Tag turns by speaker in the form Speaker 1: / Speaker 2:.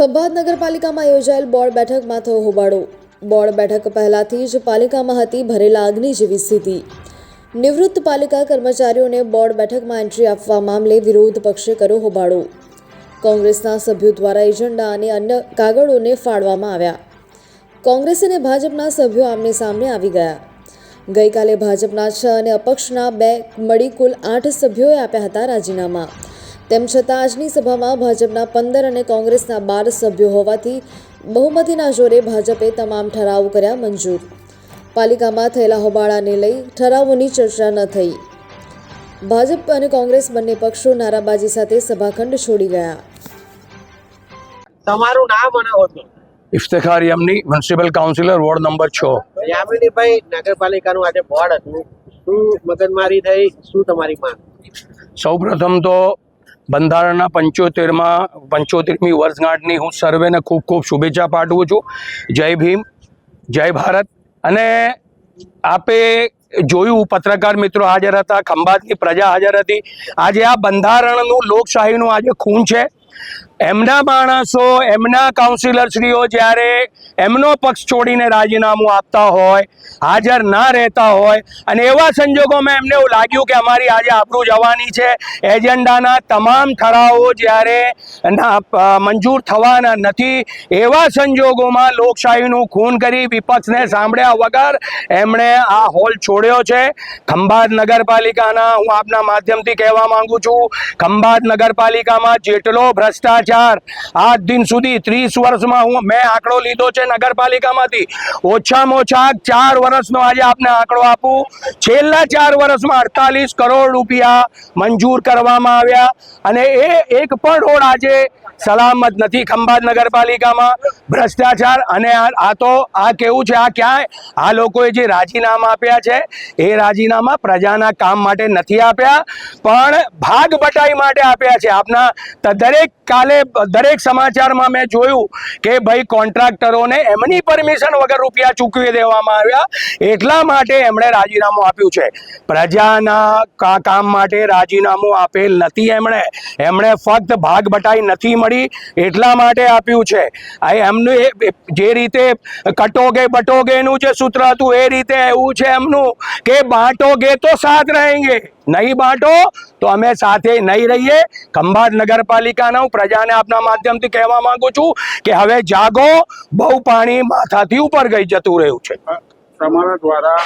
Speaker 1: ખંભાત નગરપાલિકામાં યોજાયેલ બોર્ડ બેઠકમાં થયો હોબાળો। બોર્ડ બેઠક પહેલાથી જ પાલિકામાં હતી ભરેલા અગ્નિ જેવી સ્થિતિ। નિવૃત્ત પાલિકા કર્મચારીઓને બોર્ડ બેઠકમાં એન્ટ્રી આપવા મામલે વિરોધ પક્ષે કર્યો હોબાળો। કોંગ્રેસના સભ્યો દ્વારા એજન્ડા અને અન્ય કાગળોને ફાડવામાં આવ્યા। કોંગ્રેસ અને ભાજપના સભ્યો આમને સામને આવી ગયા। ગઈકાલે ભાજપના 6 અને અપક્ષના 2 મળી કુલ 8 સભ્યોએ આપ્યા હતા રાજીનામા। તેમ છતાં આજની સભામાં ભાજપના 15 અને કોંગ્રેસના 12 સભ્યો હોવાથી બહુમતીના જોરે ભાજપે તમામ ઠરાવો કર્યા મંજૂર। પાલિકામાં થયેલા હોબાળાને લઈ ઠરાવોની ચર્ચા ન થઈ। ભાજપ અને કોંગ્રેસ બંને પક્ષો નારાબાજી સાથે સભાખંડ છોડી ગયા।
Speaker 2: તમારું નામ અને હોદ્દો?
Speaker 3: ઇફ્તખાર યમની, મ્યુનિસિપલ કાઉન્સિલર, વોર્ડ નંબર 6।
Speaker 2: યામિનીભાઈ, નગરપાલિકાનું આજે બોર્ડ હતું, શું મગજમારી થઈ, શું તમારી માંગ?
Speaker 3: સૌપ્રથમ તો બંધારણના 75મી વર્ષગાંઠની હું સર્વેને ખૂબ ખૂબ શુભેચ્છા પાઠવું છું। જય ભીમ, જય ભારત। અને આપે જોયું, પત્રકાર મિત્રો હાજર હતા, ખંભાતની પ્રજા હાજર હતી। આજે આ બંધારણનું, લોકશાહીનું આજે ખૂન છે। એમના માણસો, એમના કાઉન્સિલરશ્રીઓ જ્યારે એમનો પક્ષ છોડીને રાજીનામું આપતા હોય, હાજર ના રહેતા હોય, અને એવા સંજોગોમાં એમને એવું લાગ્યું કે અમારી આજે આબરૂ જવાની છે, એજન્ડાના તમામ ઠરાવો જ્યારે મંજૂર થવાના નથી, એવા સંજોગોમાં લોકશાહીનું ખૂન કરી વિપક્ષને સાંભળ્યા વગર એમણે આ હોલ છોડ્યો છે। ખંભાત નગરપાલિકાના, હું આપના માધ્યમથી કહેવા માંગુ છું, ખંભાત નગરપાલિકામાં જેટલો ભ્રષ્ટાચાર આજ દિન સુધી 30 વર્ષમાં મેં આંકડો લીધો છે નગરપાલિકામાંથી, ઓછામાં ઓછા 4 વર્ષનો આજે આપને આંકડો આપું, છેલ્લા 4 વર્ષમાં 48 કરોડ રૂપિયા મંજૂર કરવામાં આવ્યા, અને એ એક પણ રોડ આજે સલામત નથી ખંભાત નગરપાલિકામાં। ભ્રષ્ટાચાર, અને આ કેવું છે, આ ક્યાંય આ લોકોએ જે રાજીનામા આપ્યા છે એ રાજીનામા પ્રજાના કામ માટે નથી આપ્યા, પણ ભાગ બટાઈ માટે આપ્યા છે। આપના દરેક સમાચારમાં મેં જોયું કે ભાઈ કોન્ટ્રાક્ટરોને એમની પરમિશન વગર રૂપિયા ચૂકવી દેવામાં આવ્યા, એટલા માટે એમણે રાજીનામું આપ્યું છે। પ્રજાના કામ માટે રાજીનામું આપેલ નથી એમણે ફક્ત ભાગ બટાઈ નથી મળી એટલા માટે આપ્યું છે। એમનું જે રીતે કટોગે બટોગેનું જે સૂત્ર હતું એ રીતે એવું છે એમનું કે બાંટોગે તો સાથ रहेंगे, નહીં બાંટો તો અમે સાથે નહીં રહીએ। ખંભાત નગરપાલિકાના હું પ્રજાને આપના માધ્યમથી કહેવા માંગુ છું કે હવે જાગો, બહુ પાણી માથાથી ઉપર જતું રહ્યું છે।
Speaker 4: તમારા દ્વારા